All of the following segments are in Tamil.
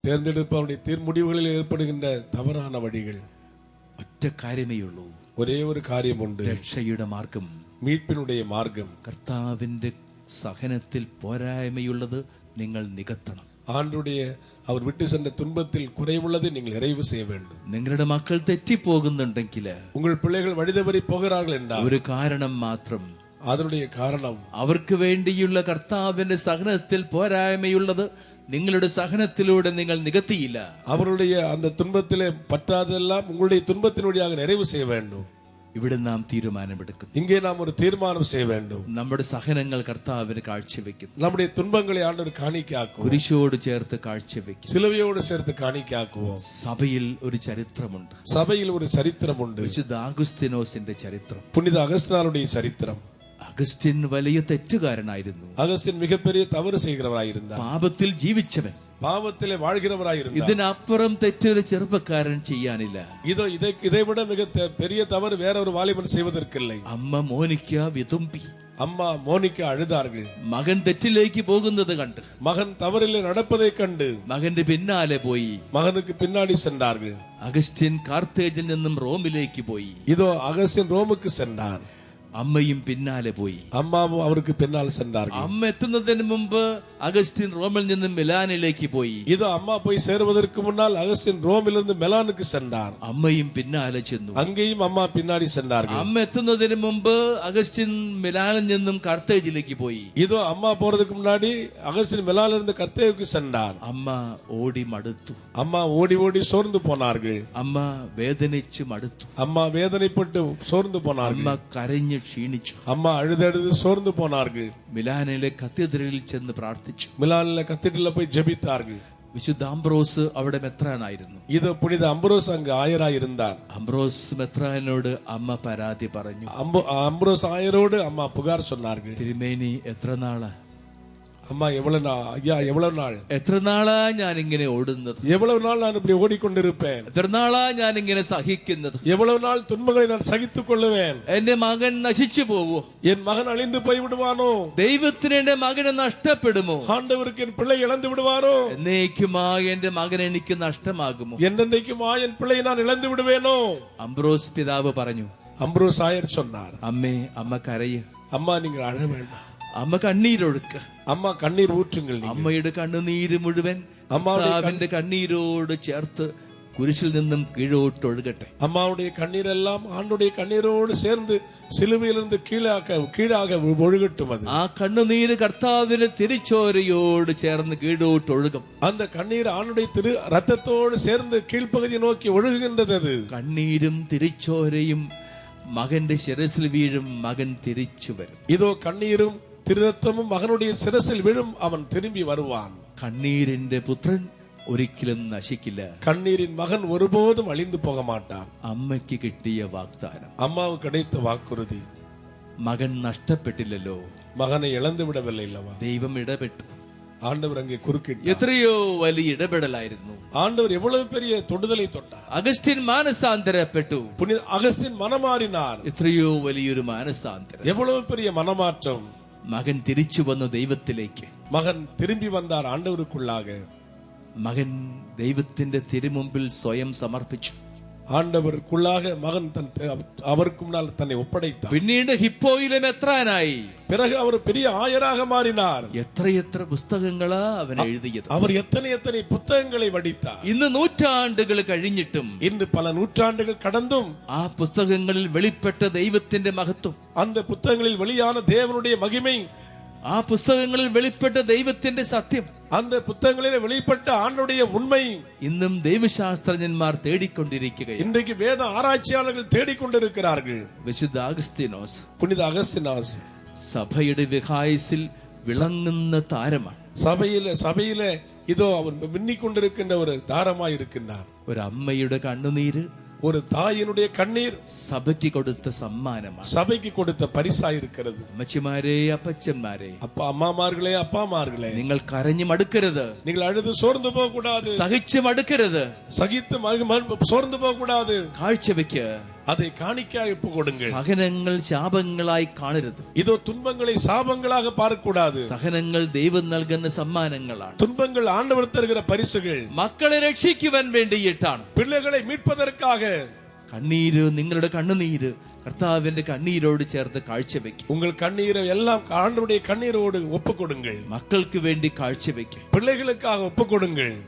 தேர்ந்தெடுப்பவருடைய தீர்முடிவுகளில் ஏற்படுகின்ற தவறான வழிகள். ഒറ്റ കാര്യമേയുള്ളൂ. ഒരേ ഒരു കാര്യമുണ്ട്. രക്ഷയുടെ മാർഗം, மீட்பினுடைய மார்க்கம். കർത്താവിന്റെ സഹനത്തിൽ പോരായ്മയുള്ളത് നിങ്ങൾ നികത്തണം. ஆண்டுடைய அவர் விட்டு சென்ற துன்பத்தில் குறைவுள்ளதை நீங்கள் நிறைவு செய்ய வேண்டும். നിങ്ങളുടെ മക്കൾ തെറ്റിപ്പോകുന്നുണ്ടെങ്കിൽ, உங்கள் பிள்ளைகள் வழிதவறி போகிறார்கள் என்றால் ഒരു കാരണം മാത്രം, அதனுடைய காரணம் അവർക്ക് വേണ്ടിയുള്ള കർത്താവിന്റെ സഹനത്തിൽ പോരായ്മയുള്ളത് നിങ്ങളുടെ സഹനത്തിലൂടെ നിങ്ങൾ നികത്തിയില്ല. அவருடைய அந்த துன்பத்திலே பற்றாதெல்லாம் உங்களுடைய துன்பத்தின் வழியாக நிறைவு செய்ய வேண்டும். ഇവിടെ നാം തീരുമാനമെടുക്കും. இங்கே நாம் ஒரு தீர்மானம் செய்ய வேண்டும். നമ്മുടെ സഹനങ്ങൾ കർത്താവിന് കാഴ്ചവെക്കും. நம்முடைய துன்பங்களை ஆண்டவர் காணிக்கையாக்குவோம். കുരിശോട് ചേർത്ത് കാഴ്ചവെക്കും. சிலுவையோடு சேர்த்து காணிக்கையாக்குவோம். സഭയിൽ ഒരു ചരിത്രമുണ്ട്. சபையில் ஒரு சரித்திரமுண்டு. വിശുദ്ധ അഗസ്തീനോസിന്റെ ചരിത്രം. புனித அகஸ்தினாருடைய சரித்திரம். അഗസ്റ്റിൻ വലിയ തെറ്റുകാരനായിരുന്നു. அகஸ்தின் மிகப்பெரிய தவறு செய்கிறவராயிருந்தார். പാപത്തിൽ ജീവിച്ചവൻ, பாவத்திலே வாழ்கிறவராயிருந்தார். ഇതിനപ്പുറം തെറ്റൊരു ചെറുപ്പക്കാരൻ ചെയ്യാനില്ല. இதை விட மிக பெரிய தவறு வேற ஒரு வாலிபன் செய்வதற்கில்லை. അമ്മ മോനിക്ക വിതുമ്പി. அம்மா மோனிகா அழுதார்கள். മകൻ തെറ്റിലേക്ക് പോകുന്നത് കണ്ട്, மகன் தவறிலே நடப்பதை கண்டு മകന്റെ പിന്നാലെ പോയി. மகனுக்கு பின்னாடி சென்றார்கள். അഗസ്റ്റിൻ കാർത്തേജിൽ നിന്നും റോമിലേക്ക് പോയി. இதோ அகஸ்டின் ரோமுக்கு சென்றான். അമ്മയും പിന്നാലെ പോയി. அம்மாவும் அவருக்கு பின்னால் சென்றார்கள். അമ്മ എത്തുന്നതിന് മുമ്പ് അഗസ്റ്റിൻ റോമിൽ നിന്നും മിലാനിലേക്ക് പോയി. இதோ அம்மா போய் சேருவதற்கு முன்னால் அகஸ்டின் ரோமிலிருந்து மெலானுக்கு சென்றார். അമ്മയും പിന്നാലെ ചെന്നു. அங்கேயும் அம்மா பின்னாடி சென்றார்கள். അമ്മ എത്തുന്നതിന് മുമ്പ് അഗസ്റ്റിൻ മിലാനിൽ നിന്നും കാർത്തേജിലേക്ക് പോയി. இதோ அம்மா போறதுக்கு முன்னாடி அகஸ்டின் மெலானில் இருந்து கர்த்தேவுக்கு சென்றார். അമ്മ ഓടി മടുത്തു. அம்மா ஓடி ஓடி சோர்ந்து போனார்கள். അമ്മ വേദനിച്ച് മടുത്തു. அம்மா வேதனைப்பட்டு சோர்ந்து போனார்கள். അമ്മ കരഞ്ഞ് ക്ഷീണിച്ചു. அம்மா அழுதழுது சோர்ந்து போனார்கள். മിലാനിലെ കത്തീഡ്രലിൽ ചെന്ന് പ്രാർത്ഥിച്ചു. மிலானில கத்தீட்ரல்ல போய் ஜெபித்தார்கள். വിശുദ്ധ അംബ്രോസ് അവിടെ മെത്രാനായിരുന്നു. ഇത് പുനിത അംബ്രോസ് അங்கு ആയരായിരുന്നാർ. അംബ്രോസ് മെത്രാനോട് അമ്മ പരാതി പറഞ്ഞു. அம்ப்ரோஸ் ஆயரோடு அம்மா புகார் சொன்னார்கள். തിരുമേനി, എത്ര നാളാ அம்மா எவ்வளவு நாள் ஐயா, எவ்வளவு நாள், എത്ര നാളാ ഞാൻ ഇങ്ങനെ ഓടുന്നത്, எவ்வளவு நாள் நான் இப்படி ஓடிக்கொண்டிருப்பேன், എത്ര നാളാ ഞാൻ ഇങ്ങനെ സഹിക്കുന്നത്, எவ்வளவு நாள் துன்பங்களை நான் சகித்துக் கொள்ளுவேன், എന്റെ മകൻ നശിച്ചു പോവോ, என் மகன் அழிந்து போய் விடுவானோ, ദൈവത്തിന് എന്റെ മകനെ നഷ്ടപ്പെടുമോ, ஆண்டவருக்கு என் பிள்ளை இழந்து விடுவாரோ, എന്നേക്കുമായി എന്റെ മകൻ എനിക്ക് നഷ്ടമാകുമോ, என்னென்னைக்குமா என் பிள்ளையை நான் இழந்து விடுவேனோ. അംബ്രോസ് പിതാവ് പറഞ്ഞു. அம்ப்ரோஸ் ஆயர் சொன்னார், അമ്മേ, അമ്മ കരയ്, அம்மா நீங்கள் அழ வேண்டாம், അമ്മ കണ്ണീരൊഴുക്ക്, அம்மா கண்ணீர் ஊற்றுங்கள். അമ്മയുടെ കണ്ണുനീര് മുഴുവൻ അമ്മാവിന്റെ കണ്ണീരോട് ചേർത്ത് കുരിശിൽ നിന്നും കീഴോട്ട് ഒഴുകട്ടെ. அம்மாவுடைய கண்ணீர் எல்லாம் ஆண்டுடைய கண்ணீரோடு சேர்ந்து சிலுவையிலிருந்து கீழாக ஒழுகட்டும். அது ആ കണ്ണുനീര് കർത്താവിന് തിരിച്ചോരയോട് ചേർന്ന് കീഴോട്ട് ഒഴുകും. அந்த கண்ணீர் ஆண்டுடைய திரு ரத்தத்தோடு சேர்ந்து கீழ்ப்பகுதியை நோக்கி ஒழுகுகின்றது. அது കണ്ണീരും തിരിച്ചോരയും മകന്റെ ശിരസിൽ വീഴും, മകൻ തിരിച്ചു വരും. இதோ கண்ணீரும் திருரத்தமும் மகனுடைய சிரசில் விழும், அவன் திரும்பி வருவான். കണ്ണീരിന്റെ പുത്രൻ ഒരിക്കലും നശിക്കില്ല. கண்ணீரின் மகன் ஒருபோதும் அழிந்து போக மாட்டான். അമ്മയ്ക്ക് കിട്ടിയ വാഗ്ദാനം, அம்மாவுக்கு கிடைத்த வாக்குறுதி, മകൻ നഷ്ടപ്പെട്ടില്ലല്ലോ, மகனை இழந்து விடவில்லை அல்லவா. ദൈവം ഇടപെട്ടു. ஆண்டவர் அங்கே குறுக்கிட்டார். എത്രയോ വലിയ ഇടപെടലായിരുന്നു. ஆண்டவர் எவ்வளவு பெரிய தொடுதலை தொட்டார். അഗസ്റ്റിൻ മാനസാന്തരപ്പെട്ടു. புனித அகஸ்தின் மனமாறினார். എത്രയോ വലിയൊരു മാനസാന്തരം. எவ்வளவு பெரிய மனமாற்றம். മകൻ തിരിച്ചു വന്നു ദൈവത്തിലേക്ക്. மகன் திரும்பி வந்தார் ஆண்டவருக்குள்ளாக. മകൻ ദൈവത്തിന്റെ തിരുമുമ്പിൽ സ്വയം സമർപ്പിച്ചു. ஆண்டவருக்குள்ளாக மகன் அவருக்கு முன்னால் தன்னை ஒப்படைத்தார். പിന്നീട് ഹിപ്പോയിലെ മെത്രാനായി. பிறகு அவர் பெரிய ஆயராக மாறினார். എത്രയെത്ര പുസ്തകങ്ങളാ അവൻ എഴുതിയത്. அவர் எத்தனை புத்தகங்களை வடித்தார். ഇന്ന് നൂറ്റാണ്ടുകൾ കഴിഞ്ഞിട്ടും, இன்று பல நூற்றாண்டுகள் கடந்தும் ആ പുസ്തകങ്ങളിൽ വെളിപ്പെട്ട ദൈവത്തിന്റെ മഹത്വം, அந்த புத்தகங்களில் வெளியான தேவனுடைய மகிமை, ആ പുസ്തകങ്ങളിൽ വെളിപ്പെട്ട ദൈവത്തിന്റെ സത്യം, அந்த புத்தகங்களில் வெளிப்பட்ட ஆண்டவருடைய உண்மை ഇന്നും ദൈവശാസ്ത്രജ്ഞന്മാർ തേടിക്കൊണ്ടിരിക്കുകയാണ്. இன்றைக்கு வேத ஆராய்ச்சியாளர்கள் தேடிக்கொண்டிருக்கிறார்கள். വിശുദ്ധ അഗസ്തീനോസ് புனித அகஸ்தினாஸ் സഭയുടെ വിഹായസിൽ വിളങ്ങുന്ന താരമാണ്. சபையில இதோ அவர் மின்னிக் கொண்டிருக்கின்ற ஒரு தாரமாய் இருக்கின்றார். ഒരു അമ്മയുടെ കണ്ണുനീര്, ஒரு தாயினுடைய கண்ணீர் സഭയ്ക്ക് കൊടുത്ത സമ്മാനമാണ്, சபைக்கு கொடுத்த பரிசாய் இருக்கிறது. അമ്മച്ചിമാരെ, അപ്പച്ചന്മാരെ, அம்மாமார்களே, அப்பாமார்களே, നിങ്ങൾ കരഞ്ഞു മടുക്കരുത്, நீங்கள் அழுது சோர்ந்து போக கூடாது, സഹിച്ചു മടുക്കരുത്, சகித்து சோர்ந்து போக கூடாது. കാഴ്ചവെക്ക്. அதை காணிக்கையாய் ஒப்பு கொடுங்கள். സഹനങ്ങൾ ശാപങ്ങളായി കാണരുത്. இதோ துன்பங்களை சாபங்களாக பார்க்க கூடாது. സഹനങ്ങൾ ദൈവം നൽകുന്ന സമ്മാനങ്ങളാണ്. துன்பங்கள் ஆண்டவர் தருகிற பரிசுகள். മക്കളെ രക്ഷിക്കുവാൻ വേണ്ടിയിട്ടാണ്. பிள்ளைகளை மீட்பதற்காக. കണ്ണീര്, നിങ്ങളുടെ കണ്ണുനീര് കർത്താവിന്റെ കണ്ണീരോട് ചേർത്ത് കാഴ്ചവെക്കും. உங்கள் கண்ணீரை எல்லாம் ஆண்டவருடைய கண்ணீரோடு ஒப்பு கொடுங்கள். മക്കൾക്ക് വേണ്ടി കാഴ്ചവെക്കും. பிள்ளைகளுக்காக ஒப்பு கொடுங்கள்.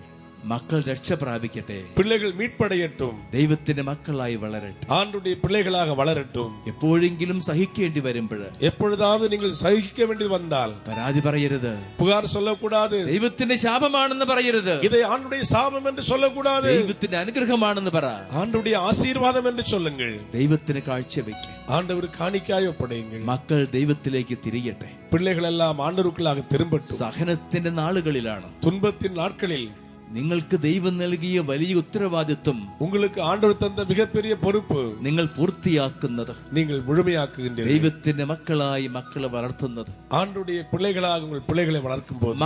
മക്കൾ രക്ഷ പ്രാപിക്കട്ടെ. பிள்ளைகள் மீட்படையட்டும். ദൈവത്തിന്റെ മക്കളായി വളരട്ടെ. ஆண்டவருடைய பிள்ளைகளாக வளரட்டும். എപ്പോഴെങ്കിലും സഹിക്കേണ്ടി വരുമ്പോൾ, எப்பொழுதாவது நீங்கள் சகிக்க வேண்டி வந்தால் പരാതി പറയരുത്. புகார் சொல்லக்கூடாது. ദൈവത്തിന്റെ ശാപമാണെന്ന് പറയരുത്. இதை ஆண்டவருடைய சாபம் என்று சொல்லக்கூடாது. ദൈവത്തിന്റെ അനുഗ്രഹമാണെന്ന് പറ. ஆண்டவருடைய ஆசீர்வாதம் என்று சொல்லுங்கள். ദൈവത്തിന് കാഴ്ചവെക്കും. ஆண்டவர் காணிக்கையாய் ஒப்படையுங்கள். മക്കൾ ദൈവത്തിലേക്ക് തിരിയട്ടെ. பிள்ளைகள் எல்லாம் ஆண்டவருக்குள்ளாக திரும்பட்டும். സഹനത്തിന്റെ നാളുകളിലാണ്, துன்பத்தின் நாட்களில் നിങ്ങൾക്ക് ദൈവം നൽകിയ വലിയ ഉത്തരവാദിത്വം, உங்களுக்கு ആண்டவர் തന്ന மிகப்பெரிய பொறுப்பு നിങ്ങൾ പൂർത്തിയാക്കുന്നത്, நீங்கள் முழுமையாக்குகின்றீர்கள். ദൈവത്തിന്റെ മക്കളായി മക്കളെ വളർത്തുന്നത്, ஆண்டவருடைய பிள்ளைகளாக உங்கள் பிள்ளைகளை வளர்க்கும் போது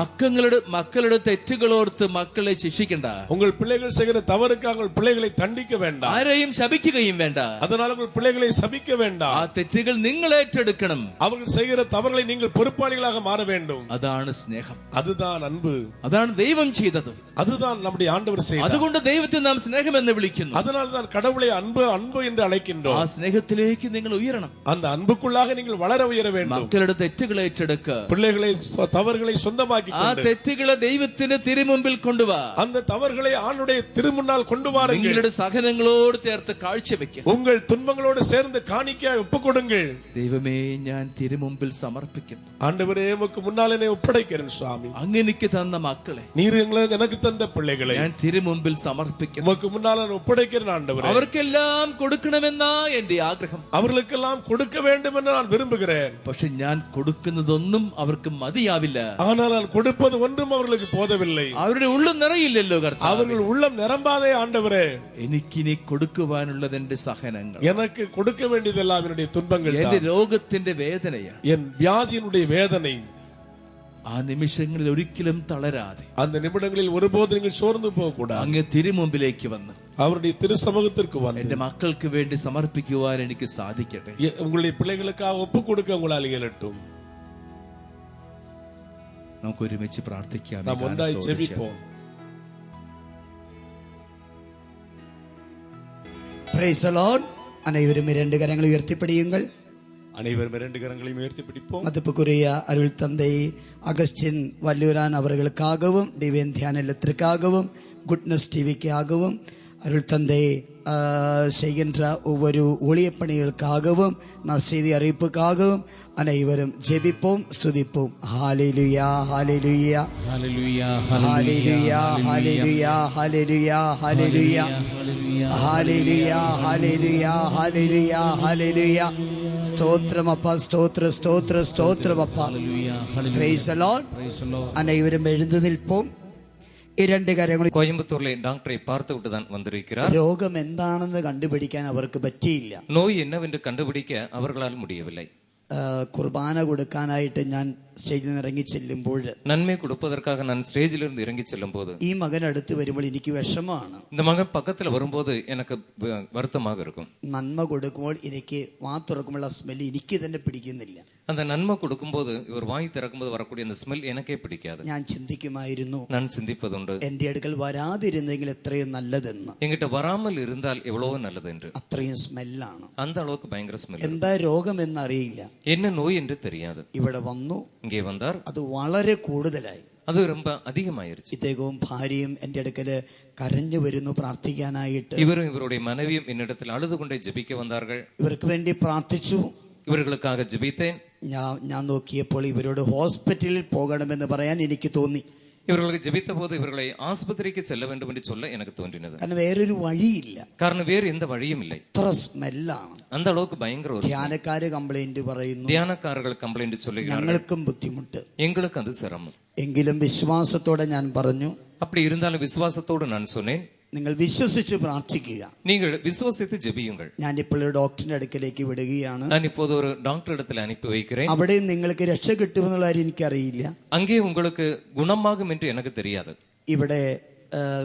മക്കളുടെ തെറ്റുകളോർത്ത് മക്കളെ ശിക്ഷിക്കണ്ട. உங்கள் பிள்ளைகள் செய்கிற தவறுக்காக உங்கள் பிள்ளைகளை தண்டிக்க வேண்டாம். ആരെയും ശപിക്കുകയും വേണ്ട. அதனால் உங்கள் பிள்ளைகளை சபிக்க வேண்டாம். ആ തെറ്റുകൾ നിങ്ങൾ ഏറ്റെടുക്കണം. அவர்கள் செய்கிற தவறுகளை நீங்கள் பொறுப்பாளிகளாக மாற வேண்டும். അതാണ് സ്നേഹം, அதுதான் அன்பு, അതാണ് ദൈവം ചെയ്തത്. அதுதான் நம்முடைய ஆண்டவர் செய்தார். അതുകൊണ്ട് ദൈവത്തെ നാം സ്നേഹമെന്ന് വിളിക്കുന്നു. அதனால் தான் கடவுளை அன்பு அன்பு என்று அழைக்கின்றோம். ആ സ്നേഹത്തിലേക്ക് നിങ്ങൾ ഉയരണം. அந்த அன்புக்குள்ளாக நீங்கள் வளர உயர வேண்டும். മക്കളുടെ തെറ്റുകൾ ഏറ്റെടുക്കുക. பிள்ளைகளை தவறுகளை சொந்தமாக்கி ആ തെറ്റുകളെ ദൈവത്തിന് തിരുമുമ്പിൽ കൊണ്ടുവാ. அந்த தவறுகளை ஆண்டுடைய திருமுன்னால் கொண்டு வாருங்கள். നിങ്ങളുടെ സഹനങ്ങളോട് ചേർത്ത് കാഴ്ചവെക്കുക. உங்கள் துன்பங்களோடு சேர்ந்து காணிக்கையாய் ஒப்புக் கொடுங்கள். ദൈവമേ, ഞാൻ തിരുമുമ്പിൽ സമർപ്പിക്കുന്നു. ஆண்டவரே, உமக்கு முன்னால் என்னை ஒப்படைக்கிறேன் சுவாமி. അങ്ങ് എനിക്ക് தന്ന മക്കളെ, நீர் எனக்கு தந்த பிள்ளைகளை ഞാൻ തിരുമുമ്പിൽ സമർപ്പിക്കുന്നു. உமக்கு முன்னால் நான் ஒப்படைக்கிறேன் ஆண்டவரே. അവർക്കെല്ലാം കൊടുക്കണമെന്നാ എന്റെ ആഗ്രഹം. அவர்களுக்கெல்லாம் கொடுக்க வேண்டும் என்று நான் விரும்புகிறேன். പക്ഷെ ഞാൻ കൊടുക്കുന്നതൊന്നും അവർക്ക് മതിയാവില്ല. ஆனால் நான் கொடுப்பது ஒன்றும் அவர்களுக்கு போதவில்லை. അവരുടെ ഉള്ളം നിറയില്ലല്ലോ കർത്താവേ. அவர்கள் உள்ளம் நிரம்பாதே ஆண்டவரே. എനിക്കിനി കൊടുക്കുവാനുള്ളത് എന്റെ സഹനങ്ങൾ, எனக்கு கொடுக்க வேண்டியதெல்லாம் என்னுடைய துன்பங்கள், എന്റെ രോഗത്തിന്റെ വേദനയാണ്, என் வியாதியினுடைய வேதனை. ആ നിമിഷങ്ങളിൽ ഒരിക്കലും തളരാതെ, அந்த நிமிடங்களில் ஒருபோது நீங்கள் சோர்ந்து போக கூடாது. അങ്ങ് തിരുമുമ്പിലേക്ക് വന്ന് அவருடைய திருசமூகத்திற்கு வந்து എന്റെ മക്കൾക്ക് വേണ്ടി സമർപ്പിക്കുവാൻ എനിക്ക് സാധിക്കട്ടെ. உங்களுடைய பிள்ளைகளுக்காக ஒப்பு கொடுக்க உங்களால் இயலட்டும். നമുക്ക് ഒരുമിച്ച് പ്രാർത്ഥിക്കാം. நாம் ஒன்றாய் ஜெபிப்போம். Praise the Lord. அனைவரும் இரண்டு கரங்களை உயர்த்திப்பிடியுங்கள். அனைவரும் இரண்டு கரங்களையும் உயர்த்தி பிடிப்போம். மதிப்புக்குரிய அருள் தந்தை அகஸ்டின் வல்லூரான் அவர்களுக்காகவும், டிவைன் தியான இல்லத்திற்காகவும், குட்னஸ் டிவிக்காகவும், அருள் தந்தை செய்கின்ற ஒவ்வொரு ஊழியப்பணிகளுக்காகவும், நற்செய்தி அறிவிப்புக்காகவும் அனைவரும் ஜெபிப்போம், ஸ்துதிப்போம். ஹalleluya, ஹalleluya, ஹalleluya, ஹalleluya, ஹalleluya, ஹalleluya, ஹalleluya, ஹalleluya, ஹalleluya, ஹalleluya. ஸ்தோத்திரம் அப்பா, ஸ்தோத்திர ஸ்தோத்திர ஸ்தோத்திரம் அப்பா. Praise the Lord. அனைவரும் எழுந்து நிற்போம். இரண்டு കാര്യങ്ങൾ. கோயம்புத்தூர்ல டாக்டரை பார்த்து விட்டு தான் வந்திருக்கிறார். രോഗം എന്താണെന്ന് കണ്ടുപിടിക്കാൻ അവർക്ക് പറ്റിയില്ല. நோய் என்னவென்று கண்டுபிடிக்க அவர்களால் முடியவில்லை. കുർബാന കൊടുക്കാനായിട്ട് ഞാൻ സ്റ്റേജിൽ നിന്ന് ഇറങ്ങി ചെല്ലുമ്പോൾ, நன்மை கொடுப்பதற்காக நான் ஸ்டேஜிலிருந்து இறங்கி செல்லும் போது, ഈ മകൻ അടുത്ത് വരുമ്പോൾ എനിക്ക് വിഷമമാണ്. இந்த மகன் பக்கத்துல வரும்போது எனக்கு வருத்தமாக இருக்கும். നന്മ കൊടുക്കുമ്പോൾ എനിക്ക് വാ തുറക്കുമ്പോഴുള്ള സ്മെല്ല് എനിക്ക് തന്നെ പിടിക്കുന്നില്ല. அந்த நன்மை கொடுக்கும்போது இவர் வாய் திறக்கும்போது வரக்கூடிய அந்த ஸ்மெல் எனக்கே பிடிக்காது. ഞാൻ ചിന്തിക്കുമായിരുന്നു, நான் சிந்திப்பதுண்டு, എന്റെ അടുക്കൽ വരാതിരുന്നെങ്കിൽ എത്രയും നല്ലതെന്ന്. எங்கிட்ட வராமல் இருந்தால் எவ்வளவோ நல்லது என்று. അത്രയും സ്മെല്ലാണ്. அந்த அளவுக்கு பயங்கர ஸ்மெல். എന്താ രോഗം എന്നറിയില്ല. என்ன நோய் என்று தெரியாது. ഇവിടെ വന്നു, இங்கே வந்தார், അത് വളരെ കൂടുതലായി. அது ரொம்ப அதிகமாயிருச்சு. ഇദ്ദേഹവും ഭാര്യയും എന്റെ അടുക്കല് കരഞ്ഞു വരുന്നു പ്രാർത്ഥിക്കാനായിട്ട്. இவரும் இவருடைய மனைவியும் என்னிடத்தில் அழுது கொண்டே ஜெபிக்க வந்தார்கள். ഇവർക്ക് വേണ്ടി പ്രാർത്ഥിച്ചു. இவர்களுக்காக ஜெபித்தேன். ഞാൻ നോക്കിയപ്പോൾ ഇവരോട് ഹോസ്പിറ്റലിൽ പോകണമെന്ന് പറയാൻ എനിക്ക് തോന്നി. இவர்களுக்கு ஜெபித்த போது இவர்களை ஆஸ்பத்திரிக்கு செல்ல வேண்டும் என்று சொல்ல எனக்கு தோன்றினது. കാരണം വേറൊരു വഴിയില്ല. காரணம் வேறு எந்த வழியும் இல்லை. അത്ര സ്മെല്ലാണ്. அந்த அளவுக்கு பயங்கர ஒரு ധ്യാനക്കാര് കംപ്ലൈന്റ് പറയുന്നു, தியானக்காரர்கள் கம்ப்ளைண்ட் சொல்லுகிறார்கள், ഞങ്ങൾക്കും ബുദ്ധിമുട്ട്. எங்களுக்கு அது சிரமம். എങ്കിലും വിശ്വാസത്തോടെ ഞാൻ പറഞ്ഞു, அப்படி இருந்தாலும் விசுவாசத்தோடு நான் சொன்னேன், നിങ്ങൾ വിശ്വസിച്ച് പ്രാർത്ഥിക്കുക. நீங்கள் விசுவாசித்து ஜெபியுங்கள். ഞാനിപ്പോൾ ഒരു ഡോക്ടറിന്റെ അടുക്കലേക്ക് വിടുകയാണ്. நான் இப்போது ஒரு டாக்டர் இடத்துல அனுப்பி வைக்கிறேன். അവിടെ നിങ്ങൾക്ക് രക്ഷ കിട്ടുമെന്നുള്ള കാര്യം എനിക്കറിയില്ല. அங்கே உங்களுக்கு குணமாகும் என்று எனக்கு தெரியாது. ഇവിടെ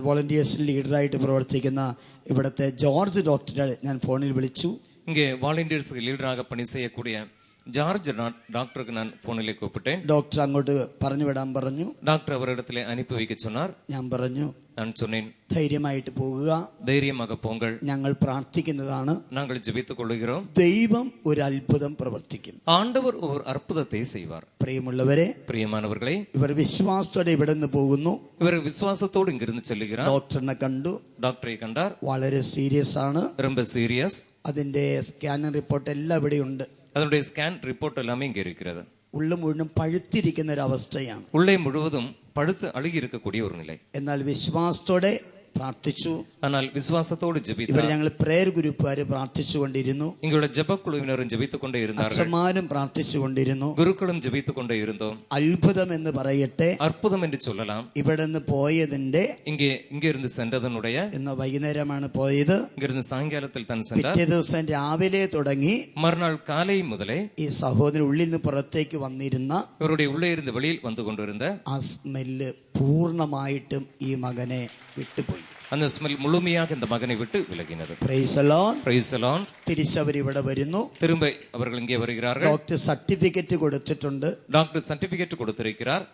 വോളണ്ടിയേഴ്സ് ലീഡറായിട്ട് പ്രവർത്തിക്കുന്ന ഇവിടുത്തെ ജോർജ് ഡോക്ടറെ ഞാൻ ഫോണിൽ വിളിച്ചു. இங்கே வாலண்டியர்ஸ் லீடராக பணி செய்யக்கூடிய ஜார்ஜ் டாக்டருக்கு நான் போனிலே கூப்பிட்டேன். ഡോക്ടർ അങ്ങോട്ട് പറഞ്ഞു വിടാൻ പറഞ്ഞു. டாக்டர் அவரிடத்திலே அனுப்பி வைக்க சொன்னார். ഞാൻ പറഞ്ഞു, நான் சொன்னேன், ധൈര്യമായിട്ട് പോകുക, தைரியமாக போங்கள், ഞങ്ങൾ പ്രാർത്ഥിക്കുന്നതാണ്, நாங்கள் ஜெபித்துக் கொள்கிறோம், ദൈവം ഒരു അത്ഭുതം പ്രവർത്തിക്കും, ஆண்டவர் ஒரு அற்புதத்தை செய்வார். പ്രിയമുള്ളവരെ, பிரியமானவர்களே, ഇവർ വിശ്വാസത്തോടെ ഇവിടെ നിന്ന് പോകുന്നു. இவர் விசுவாசத்தோடு இங்கிருந்து செல்லுகிறார். ഡോക്ടറിനെ കണ്ടു, டாக்டரை கண்டார். വളരെ സീരിയസ് ആണ്, ரொம்ப சீரியஸ். അതിന്റെ സ്കാനിംഗ് റിപ്പോർട്ട് എല്ലാം ഇവിടെ ഉണ്ട്. அதனுடைய ஸ்கேன் ரிப்போர்ட் எல்லாமே இங்க இருக்கிறது. ഉള്ളു മുഴുവൻ പഴുത്തിരിക്കുന്ന ഒരു അവസ്ഥയാണ്. உள்ளே முழுவதும் பழுத்து அழுகி இருக்கக்கூடிய ஒரு நிலை. എന്നാൽ വിശ്വാസത്തോടെ പ്രാർത്ഥിച്ചു. ஆனால் விசுவாசத்தோடு ഇവിടെ ஜெபித்தார். ഞങ്ങൾ പ്രേയർ ഗ്രൂപ്പുകാര് പ്രാർത്ഥിച്ചുകൊണ്ടിരുന്നു. எங்களுடைய ஜெப குழுவினரும் ஜெபித்துக் கொண்டே இருந்தார்கள். അച്ഛന്മാരും പ്രാർത്ഥിച്ചുകൊണ്ടിരുന്നു. குருக்களும் ஜெபித்துக் கொண்டே இருந்தோம். അത്ഭുതം എന്ന് പറയട്ടെ, அற்புதம் என்று சொல்லலாம். ഇവിടെ നിന്ന് പോയതിന്റെ இங்க இருந்து சென்றதனுடைய ഇന്ന് വൈകുന്നേരമാണ് പോയത്. இங்கிருந்து சாயங்காலத்தில் தான் சென்றார். പിറ്റേ ദിവസം രാവിലെ തുടങ്ങി மறுநாள் காலை முதலே ഈ സഹോദരൻ ഉള്ളിൽ നിന്ന് പുറത്തേക്ക് വന്നിരുന്ന இவருடைய உள்ளே இருந்து வெளியில் வந்து கொண்டிருந்த ആ സ്മെല്ല് പൂർണ്ണമായിട്ടും ഈ മകനെ വിട്ടുപോയി. அந்த ஸ்மெல் முழுமையாக இந்த மகனை விட்டு விலகினது. Praise the Lord. Praise the Lord. തിരിച്ചവർ ഇവിടെ വരുന്നു. திரும்ப அவர்கள் இங்கே வருகிறார்கள். ഡോക്ടർ സർട്ടിഫിക്കറ്റ് കൊടുത്തിട്ടുണ്ട്. டாக்டர் சர்டிபிகேட் கொடுத்திருக்கிறார்.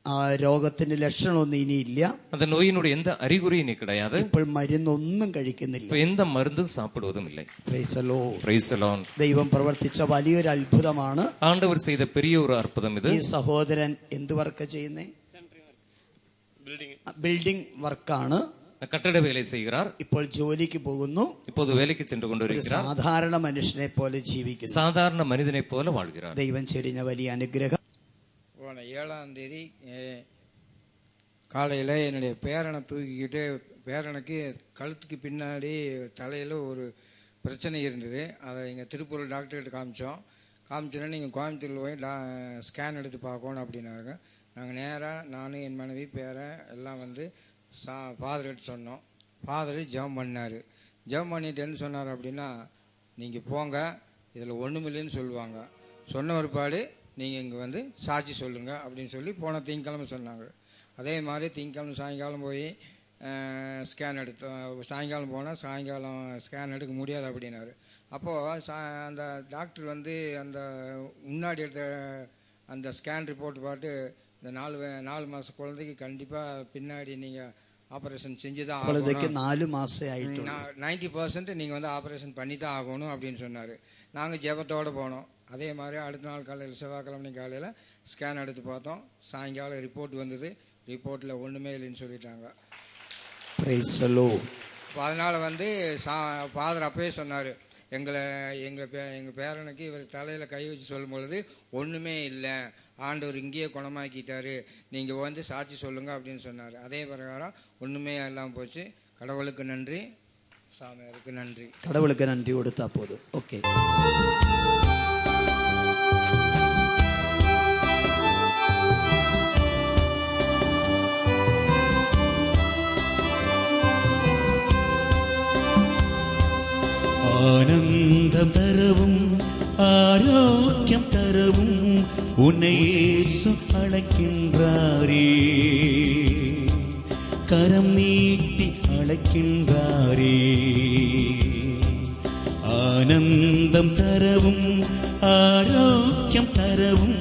ആ രോഗത്തിന്റെ ലക്ഷണമൊന്നും ഇനിയില്ല. அந்த நோயினுடைய எந்த அறிகுறியும் இனி கிடையாது. ഇപ്പോൾ മരുന്നൊന്നും കഴിക്കുന്നില്ല. இப்ப எந்த மருந்தும் சாப்பிடுவதும் இல்லை. Price the Lord. Praise the Lord. ദൈവം പ്രവർത്തിച്ച വലിയൊരു അത്ഭുതമാണ്. ஆண்டவர் செய்த பெரிய ஒரு அற்புதம் இது. ഈ സഹോദരൻ എന്ത് വർക്ക് ചെയ്യുന്നേ? ബിൽഡിംഗ് വർക്കാണ്. கட்டட வேலை செய்கிறார். ഇപ്പോൾ ജോലിക്ക് പോകുന്നു. இப்போது வேலைக்கு சென்று கொண்டிருக்கிறார். സാധാരണ മനുഷ്യനെ പോലെ ജീവിക്കുന്നു. சாதாரண மனிதனை போல வாழ்கிறார். ദൈവം ചെരിഞ്ഞ വലിയ അനുഗ്രഹം. போன 7ஆம் தேதி காலையில் என்னுடைய பேரனை தூக்கிக்கிட்டு, பேரனுக்கு கழுத்துக்கு பின்னாடி தலையில் ஒரு பிரச்சனை இருந்தது. அதை இங்கே திருப்பூர் டாக்டர்கிட்ட காமிச்சோன்னா நீங்கள் கோயம்புத்தூரில் போய் ஸ்கேன் எடுத்து பார்க்கணும் அப்படின்னாங்க. நாங்கள் நேராக நானும் என் மனைவி பேரன் எல்லாம் வந்து ஃபாதர்கிட்ட சொன்னோம். ஃபாதர் ஜெபம் பண்ணார். ஜெபம் பண்ணிட்டு என்ன சொன்னார் அப்படின்னா, நீங்கள் போங்க, இதில் ஒன்றுமில்லைன்னு சொல்லுவாங்க, சொன்ன ஒருபாடு நீங்கள் இங்கே வந்து சாட்சி சொல்லுங்கள் அப்படின்னு சொல்லி போன திங்கக்கிழமை சொன்னாங்க. அதே மாதிரி திங்கக்கிழமை சாயங்காலம் போய் ஸ்கேன் எடுத்தோம். சாயங்காலம் போனால் சாயங்காலம் ஸ்கேன் எடுக்க முடியாது அப்படின்னாரு. அப்போது அந்த டாக்டர் வந்து அந்த முன்னாடி எடுத்த அந்த ஸ்கேன் ரிப்போர்ட் பார்த்து, இந்த 4 மாத குழந்தைக்கு கண்டிப்பாக பின்னாடி நீங்கள் ஆப்ரேஷன் செஞ்சு தான் குழந்தைக்கு 4 மாசம் ஆயிட்டு 90% நீங்கள் வந்து ஆப்ரேஷன் பண்ணி தான் ஆகணும் அப்படின்னு சொன்னார். நாங்கள் ஜெபத்தோடு போனோம். அதே மாதிரி அடுத்த நாள் காலையில் செவ்வாய்க்கிழமை காலையில் ஸ்கேன் எடுத்து பார்த்தோம். சாயங்காலம் ரிப்போர்ட் வந்தது. ரிப்போர்ட்டில் ஒன்றுமே இல்லைன்னு சொல்லிட்டாங்க. அதனால் வந்து ஃபாதர் அப்பவே சொன்னார், எங்கள் பேரனுக்கு இவர் தலையில் கை வச்சு சொல்லும் பொழுது ஒன்றுமே இல்லை, ஆண்டவர் இங்கேயே குணமாக்கிட்டாரு, நீங்கள் வந்து சாட்சி சொல்லுங்கள் அப்படின்னு சொன்னார். அதே பிரகாரம் ஒன்றுமே எல்லாம் போச்சு. கடவுளுக்கு நன்றி, சாமியாருக்கு நன்றி. கடவுளுக்கு நன்றி கொடுத்தா போதும். ஓகே. ஆனந்தம் தரவும் ஆரோக்கியம் தரவும் உன்னை இயேசு அழைக்கின்றாரே, கரம் நீட்டி அழைக்கின்றாரே. ஆனந்தம் தரவும் ஆரோக்கியம் தரவும்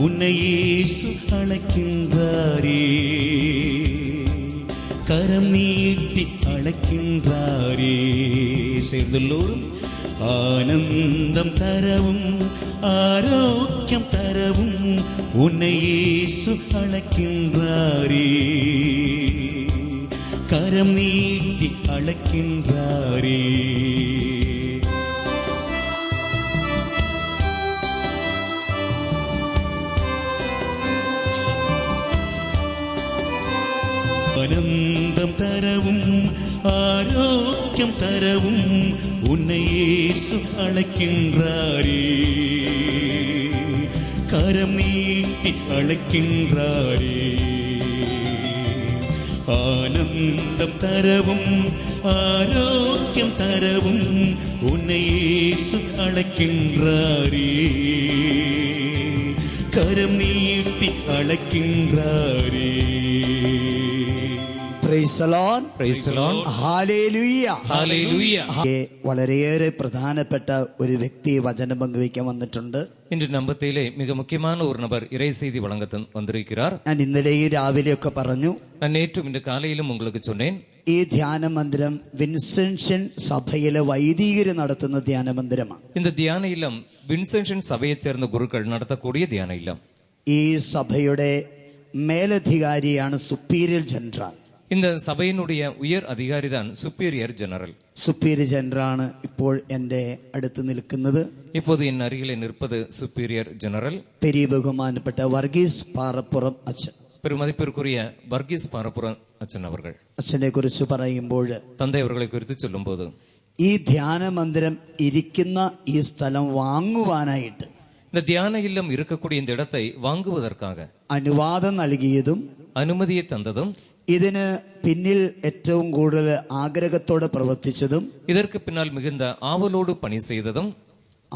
உன்னை இயேசு அழைக்கின்றாரே, கரம் நீட்டி அழைக்கின்றாரே. சேர்ந்துள்ளோரும் ஆனந்தம் தரவும் ஆரோக்கியம் தரவும் உன்னை இயேசு அழைக்கின்றாரே, கரம் நீட்டி அழைக்கின்றாரே. ஆனந்தம் தரவும் ஆரோக்கியம் தரவும் உன்னை இயேசு அழைக்கின்றாரே, கரம் நீட்டி அழைக்கின்றாரே. ஆனந்தம் தரவும் ஆரோக்கியம் தரவும் உன்னை இயேசு அழைக்கின்றாரே, கரம் நீட்டி அழைக்கின்றாரே. Praise the Lord. Praise the Lord. Hallelujah. Hallelujah. വളരെയേറെ പ്രധാനപ്പെട്ട ഒരു വ്യക്തി വചനം പങ്കുവയ്ക്കാൻ വന്നിട്ടുണ്ട്. இன்று நம்பத்திலே மிக முக்கியமான ஒரு நபர் இறை செய்தி வழங்க வந்திருக்கிறார். ഞാൻ ഇന്നലെയും രാവിലെയൊക്കെ പറഞ്ഞു. நான் நேற்றும் இன்று காலையிலும் உங்களுக்கு சொன்னேன். ഈ ധ്യാന മന്ദിരം വിൻസെൻഷൻ സഭയിലെ വൈദികര് നടത്തുന്ന ധ്യാന മന്ദിരമാണ്. இந்த தியான இல்லம் வின்சென்ஷன் சபையைச் சேர்ந்த குருக்கள் நடத்தக்கூடிய தியான இல்லம். ഈ സഭയുടെ മേലധികാരിയാണ് സുപ്പീരിയർ ജനറൽ. இந்த சபையினுடைய உயர் அதிகாரி தான் சுப்பீரியர் ஜெனரல். സുപ്പീരിയർ ജനറലാണ് ഇപ്പോൾ എൻ്റെ അടുത്ത് നിൽക്കുന്നത്. இப்போது என் அருகிலே நிற்பது சுப்பீரியர் ஜெனரல் പെരിയ ബഹുമാനപ്പെട്ട വർഗീസ് പാറപ്പുറം അച്ഛൻ. பெருமதிப்பிற்குரிய வர்கீஸ் பாரப்புரம் அச்சன் அவர்கள். അച്ഛനെ കുറിച്ച് പറയുമ്പോൾ தந்தை அவர்களை குறித்து சொல்லும் போது ഈ ധ്യാന മന്ദിരം ഇരിക്കുന്ന ഈ സ്ഥലം വാങ്ങുവാനായിട്ട് இந்த தியான இல்லம் இருக்கக்கூடிய இந்த இடத்தை வாங்குவதற்காக അനുവാദം നൽകിയതും അനുമതിയെ തന്നതും ഇതിന് പിന്നിൽ ഏറ്റവും കൂടുതൽ ആഗ്രഹത്തോടെ പ്രവർത്തിച്ചതും இதற்கு பின்னால் மிகுந்த ஆவலோடு பணி செய்ததும்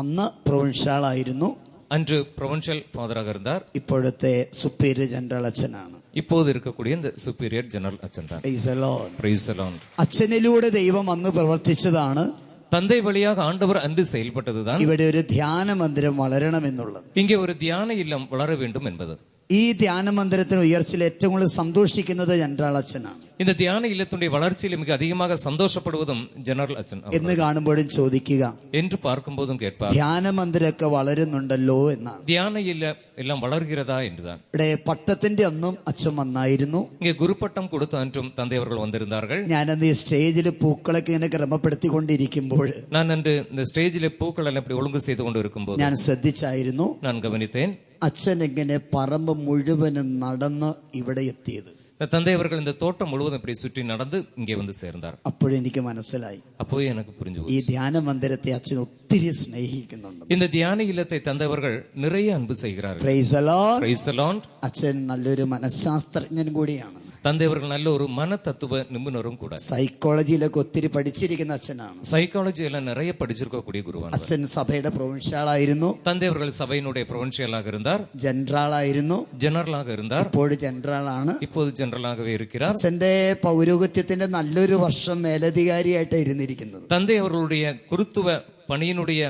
അന്ന് പ്രൊവിൻഷ്യലായിരുന്നു, அன்று ப்ரொவின்ஷியல் ஃபாதராக இருந்தார். ഇപ്പോഴത്തെ സുപ്പീരിയർ ജനറൽ അച്ഛനാണ്. இப்போது இருக்கக்கூடிய இந்த சுப்பீரியர் ஜெனரல் அச்சன் தான். Praise the Lord. Praise the Lord. അച്ഛനിലൂടെ ദൈവം അന്ന് പ്രവർത്തിച്ചതാണ് தந்தை வழியாக ஆண்டவர் அன்று செயல்பட்டதுதான் ഇവിടെ ഒരു ധ്യാന മന്ദിരം വളരണമെന്നുള്ളത്. இங்கே ஒரு தியான இல்லம் வளர வேண்டும் என்பது. ഈ ധ്യാന മന്ദിരത്തിന് ഉയർച്ചയിൽ ഏറ്റവും കൂടുതൽ സന്തോഷിക്കുന്നത് ജനറൽ അച്ഛനാണ്. இந்த தியான இல்லத்துடைய வளர்ச்சியில் மிக அதிகமாக சந்தோஷப்படுவதும் ஜெனரல் அச்சன் എന്ന് കാണുമ്പോഴും ചോദിക്കുക, என்று பார்க்கும்போதும் கேட்பார், ധ്യാന മന്ദിരമൊക്കെ വളരുന്നുണ്ടല്ലോ എന്നാണ്. தியான இல்ல எல்லாம் வளர்கிறதா என்றுதான். ഇവിടെ പട്ടത്തിന്റെ അന്നും അച്ഛൻ വന്നായിരുന്നു. இங்கே குருப்பட்டம் கொடுத்த அன்றும் தந்தை அவர்கள் வந்திருந்தார்கள். ഞാനന്ന് ഈ സ്റ്റേജിൽ പൂക്കളൊക്കെ ഇങ്ങനെ ക്രമപ്പെടുത്തിക്കൊണ്ടിരിക്കുമ്പോൾ நான் அன்று இந்த ஸ்டேஜில் பூக்கள் எல்லாம் இப்படி ஒழுங்கு செய்து கொண்டு இருக்கும்போது ഞാൻ ശ്രദ്ധിച്ചായിരുന്നു நான் கவனித்தேன். അച്ഛൻ എങ്ങനെ പറമ്പ് മുഴുവനും നടന്ന് ഇവിടെ എത്തിയത്. தந்தை அவர்கள் இந்த தோட்டம் முழுவதும் இப்படி சுற்றி நடந்து இங்கே வந்து சேர்ந்தார். അപ്പോഴെനിക്ക് മനസ്സിലായി அப்போ எனக்கு புரிஞ்சு ഈ ധ്യാന മന്ദിരത്തെ അച്ഛൻ ഒത്തിരി സ്നേഹിക്കുന്നുണ്ട്. இந்த தியான இல்லத்தை தந்தவர்கள் நிறைய அன்பு செய்கிறார்கள். Praise the Lord. Praise the Lord. അച്ഛൻ നല്ലൊരു മനഃശാസ്ത്രജ്ഞൻ കൂടിയാണ്. தந்தை அவர்கள் நல்ல ஒரு மன தத்துவ நிபுணரும் கூட. സൈക്കോളജിയിലൊക്കെ ഒത്തിരി പഠിച്ചിരിക്കുന്ന അച്ഛനാണ്. சைக்காலஜி எல்லாம் நிறைய படிச்சிருக்கக்கூடிய குருவான അച്ഛൻ സഭയുടെ പ്രൊവിൻഷ്യലായിരുന്നു. தந்தை அவர்கள் சபையினுடைய ப்ரொவின்ஷியலாக இருந்தார், ജനറലായിരുന്നു, ஜெனரலாக இருந்தார், ഇപ്പോൾ ജനറലാണ്. இப்போது ஜெனரலாகவே இருக்கிறார். അച്ഛന്റെ പൗരോഹിത്യത്തിന്റെ നല്ലൊരു വർഷം മേലധികാരിയായിട്ട് ഇരുന്നിരിക്കുന്നത്. தந்தை அவர்களுடைய குருத்துவ பணியினுடைய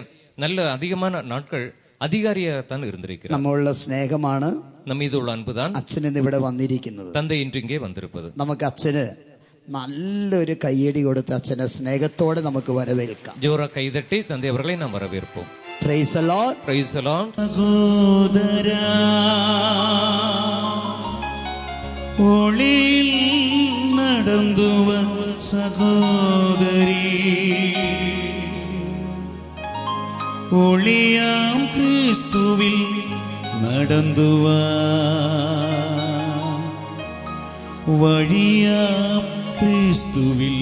நல்ல அதிகமான நாட்கள் அதிகாரியாகத்தான் இருந்திருக்கிறார். നമ്മളുള്ള സ്നേഹമാണ് நம் மீது உள்ள அன்புதான் അച്ഛൻ ഇന്ന് ഇവിടെ വന്നിരിക്കുന്നത്. தந்தை இன்று இங்கே வந்திருப்பது. നമുക്ക് അച്ഛന് നല്ലൊരു കയ്യടി കൊടുത്ത് അച്ഛനെ സ്നേഹത്തോടെ നമുക്ക് വരവേൽക്കാം. ஜோரா கைதட்டி தந்தை அவர்களை நாம் வரவேற்போம். Praise the Lord. Praise the Lord. സഹോദരാ ഒളിയിൽ നടന്നുവ സഹോദരി ഒളിയാം ക്രിസ്തുവിൽ നടന്നുവ വഴിയാം ക്രിസ്തുവിൽ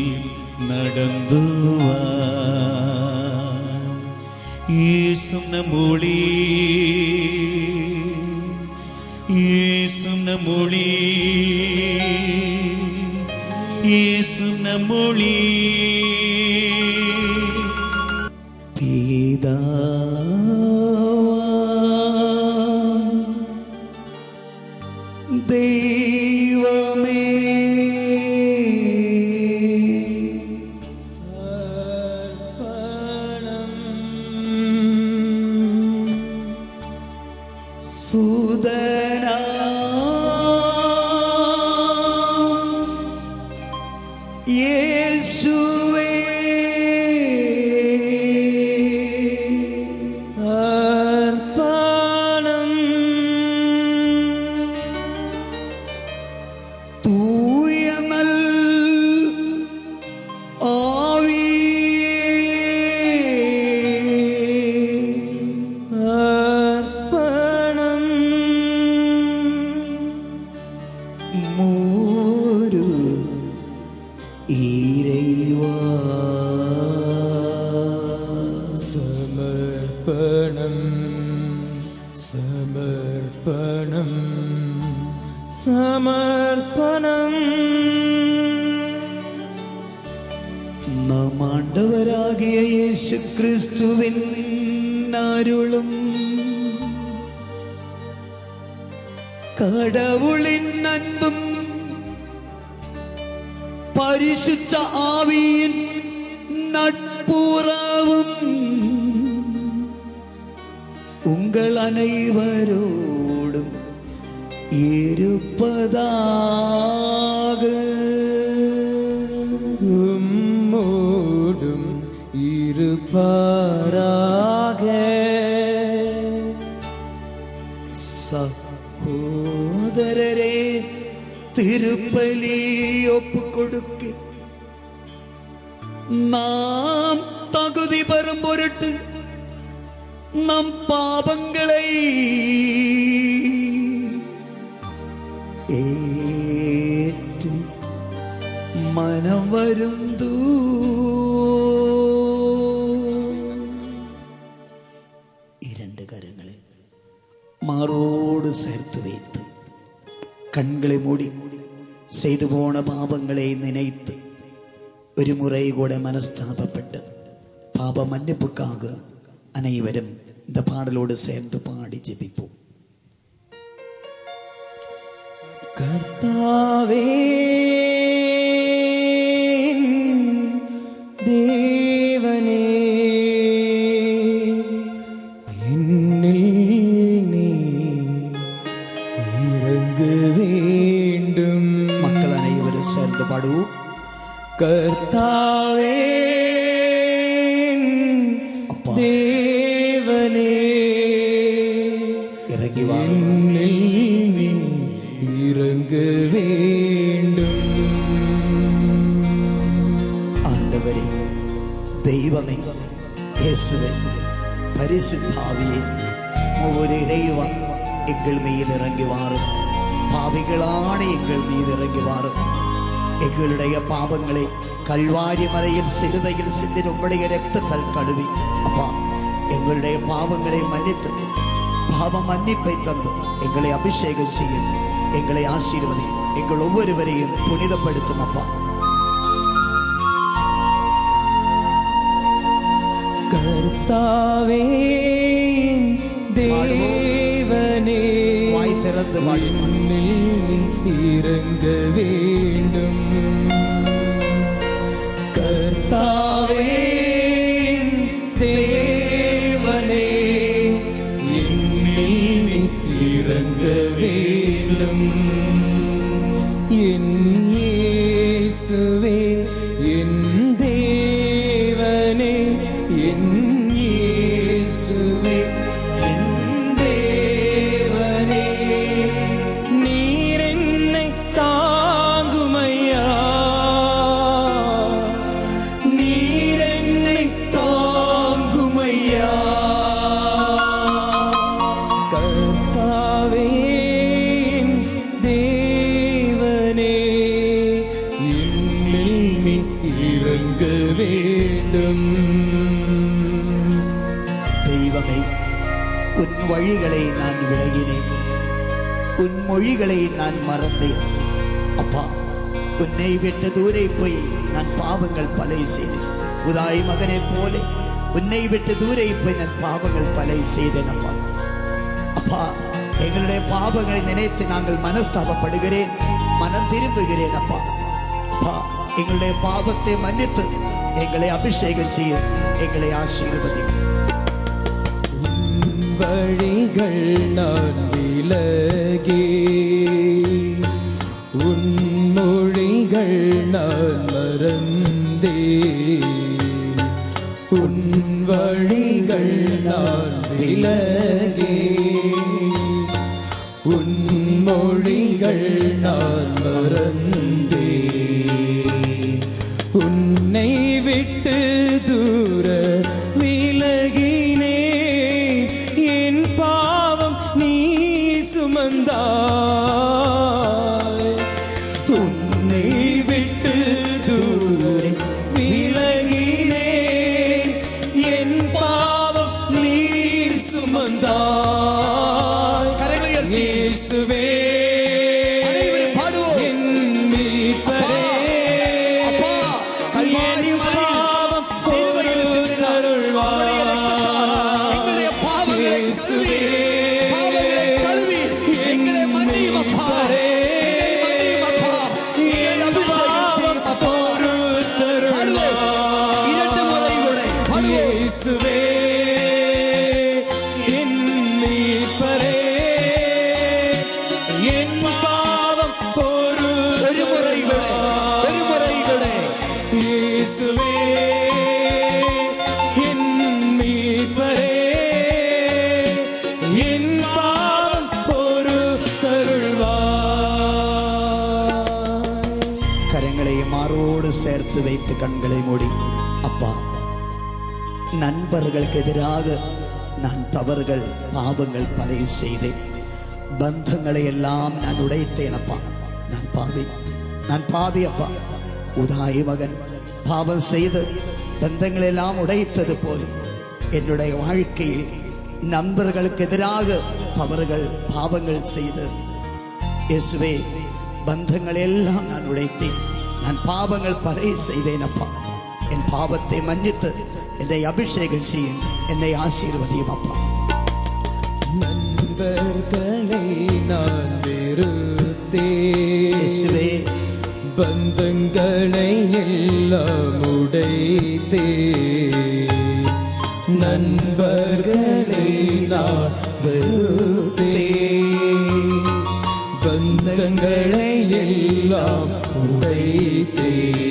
നടന്നുവ യേശു നമ്മോളി യേശു നമ്മോളി യേശു നമ്മോളി ദൈവമേ സുദനാ യേശുവേ അർപ്പണം തൂയമൽ അർപ്പണം മൂരു ഈരൈവാ സമർപ്പണം സമർപ്പണം സമർപ്പണം നാം ആണ്ടവരാകിയ യേശു ക്രിസ്തുവിൻ അരുളും കടവുളിൻ അൻപും பரிசுத்த ஆவியின் நட்புறவும் உங்கள் அனைவரோடும் இருப்பதாக. உம்மோடும் இருப்பாராக. சகோதரரே, திருப்பலி ஒப்பு கொடுக்க நாம் தகுதி பெறும் பொருட்டு நம் பாவங்களை ஏற்று மனம் வருந்தூ. இரண்டு கரங்களை மாரோடு சேர்த்து வைத்து கண்களை மூடி செய்து போன பாவங்களை நினைத்து ഒരു മുறை കൂടെ മനസ്താപപ്പെട്ട് പാപ മன்னிப்புக்காக அனைவரும் இந்த பாடலோடு சேர்ந்து பாடி ஜெபிப்போம். கர்த்தாவே, தேவனே, என்னில் நீ இறங்க வேண்டும். மக்கள் அனைவரும் சேர்ந்து பாடுவோம். கர்த்தாவே, தேவனே, இறங்கி என்னில் நீ இறங்க வேண்டும். ஆண்டவரே, தெய்வமே, இயேசுவே, பரிசுத்த ஆவியே, ஒவ்வொரு இறைவா எங்கள் மீது இறங்கி வாரும். பாவிகளான எங்கள் மீது இறங்கி வாரும். எங்களுடைய பாவங்களை கல்வாரி மலையில் சிலுவையில் சிந்தின உம்முடைய இரத்தத்தால் கழுவி அப்பா எங்களுடைய பாவங்களை மன்னித்து பாவ மன்னிப்பை தந்து எங்களை அபிஷேகம் செய்ய, எங்களை ஆசீர்வதி, எங்கள் ஒவ்வொருவரையும் புனிதப்படுத்தும் அப்பா. கர்த்தாவே, தேவனே, வாய் திறந்து என்னில் நீ இறங்க வேண்டும். கர்த்தாவே, தேவனே, என்னில் நீ இறங்க வேண்டும். என் இயேசுவே, என் தேவனே, என் இயேசுவே, என் தேவனே, நீர் என்னை தாங்குமையா, நீர் என்னை தாங்குமையா. கர்த்தாவே, தேவனே, என்னில் நீ இறங்க வேண்டும். தெய்வமே, உன் வழிகளை நான் விலகினேன், உன் மொழிகளை நான் மறந்தேன் அப்பா. உன்னை விட்டு தூரே போய் நான் பாவங்கள் பல செய்தேன். உதாய் மகனை போல உன்னை விட்டு தூரே போய் நான் பாவங்கள் பல செய்தேன் அப்பா. அப்பா, எங்களுடைய பாவங்களை நினைத்து நாங்கள் மனஸ்தாபப்படுகிறேன், மனம் திரும்புகிறேன் அப்பா. அப்பா, எங்களுடைய பாவத்தை மன்னித்து எங்களை அபிஷேகம் செய்ய, எங்களை ஆசீர்வதி. வழிகள் நான் விலகி, உன் மொழிகள் நான் மறந்தே, உன் வழிகள் நான் விலகி, உன் மொழிகள் நான் மறந்தே, உன்னை விட்டு தூர விலகினே, என் பாவம் நீ சுமந்தாய். உன்னை விட்டு தூர விலகினே, என் பாவம் நீ சுமந்தாய். இயேசுவே, என் மீட்பரே, என் பாவம் இயேசுவே என் மீட்பரே, என் பாவம் பொறுத்தருள்வாய். கரங்களை மாரோடு சேர்த்து வைத்து கண்களை மூடி, அப்பா, நண்பர்களுக்கு எதிராக நான் தவறுகள் பாவங்கள் பல செய்தேன். பந்தங்களை எல்லாம் நான் உடைத்தேன் அப்பா. நான் பாவி அப்பா. உதாயி மகன் பாவம் செய்து பந்தங்களை எல்லாம் உடைத்தது போல என்னுடைய வாழ்க்கையில் நண்பர்களுக்கு எதிராக தவறுகள் பாவங்கள் செய்து இயேசுவே பந்தங்களை எல்லாம் நான் உடைத்தேன். நான் பாவங்கள் பல செய்தேன் அப்பா. என் பாவத்தை மன்னித்து என்னை அபிஷேகம் செய்யும், என்னை ஆசீர்வதியும் அப்பா. நண்பர்களை நான் வெறுத்தேன் இயேசுவே, பந்தங்களை எல்லாம் உடைத்தேன். நண்பர்களை நான் வெறுத்தேன், பந்தங்களை எல்லாம் உடைத்தேன்.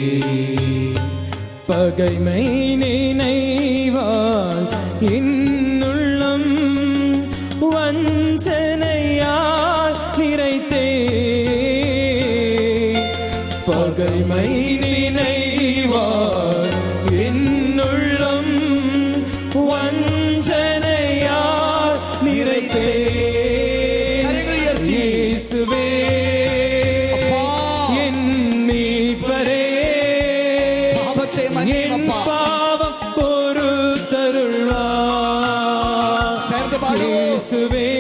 பகைமை நினைவால் இன்னுள்ளம் வஞ்சனையால் நிறைத்தேன். பகைமை நினைவால் இன்னுள்ளம் வஞ்சனையால் நிறைத்தேன். இயேசுவே என் மீட்பரே, என் பாவம் பொறுத்தருள்வாய். இயேசுவே